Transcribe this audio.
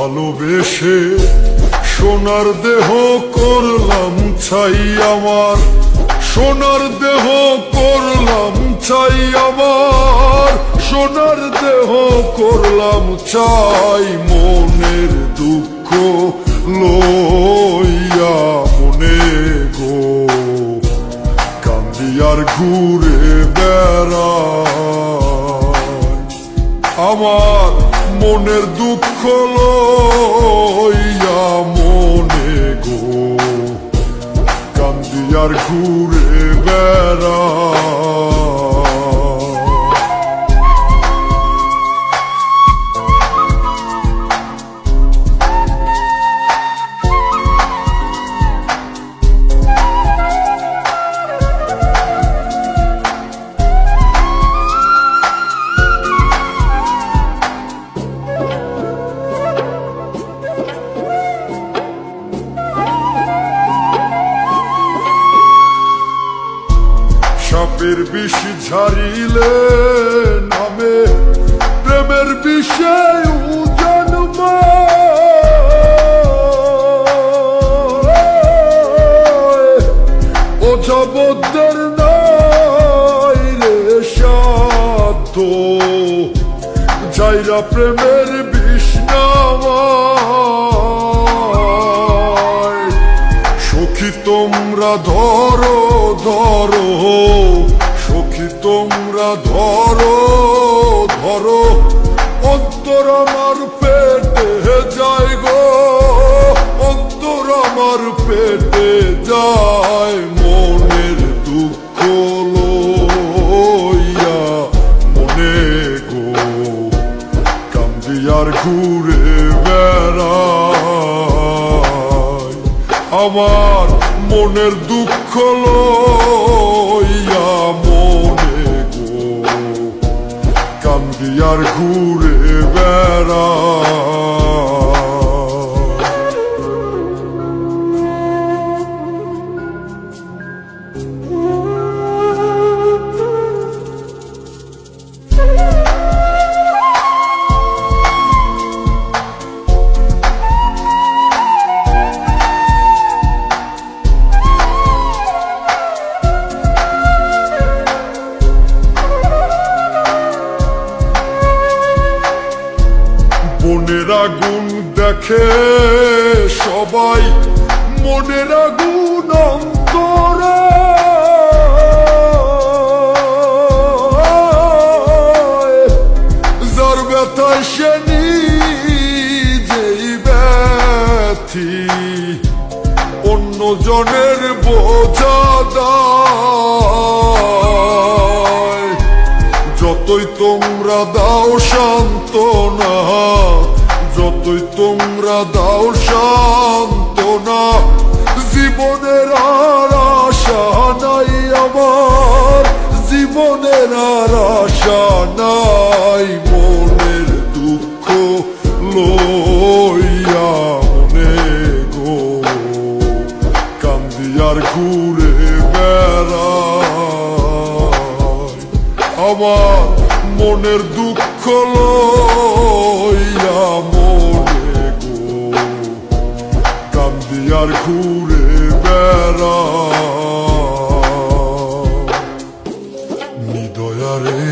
ভালোবেসে সোনার দেহ করলাম ছাই আমার, সোনার দেহ করলাম ছাই আমার, সোনার দেহ করলাম ছাই। মনের দুঃখ লইয়া মনে গো কান্দি আর ঘুরে বেড়াই। আমার মনের দুঃখ লইয়া মনে গো কান্দি আর ঘুরে বেড়াই। সাপের বিষ ঝাড়িলে নামে প্রেমের বিষে জন্ম, ওঝাবদের নাই রে সাধ্য যাইরা প্রেমের বিষ নামায়। সখী তোমরা ধরো ধরো, সখী তোমরা ধরো ধরো, অন্তর আমার পেটে যায় গো, অন্তর আমার পেটে যায়। মনের দুঃখ লইয়া মনে গো কান্দি আর ঘুরে বেড়াই। আমার মনের দুঃখ লইয়া মনে গো কান্দি আর ঘুরে বেড়াই। মনের আগুন দেখে সবাই, মনের আগুন অন্তরে যার ব্যথায় সে নিজেই ব্যথি, অন্য জনের বোঝা দায়। যতই তোমরা দাও সান্ত্বনা, যতই তোমরা দাও সান্ত্বনা, জীবনের আর আশা নাই আমার, জীবনের আর আশা নাই। মনের দুঃখ লইয়া মনে গো কান্দি আর ঘুরে বেড়াই। আমার মনের দুঃখ লইয়া মনে গো কান্দি আর ঘুরে বেড়াই। নিদয়ারে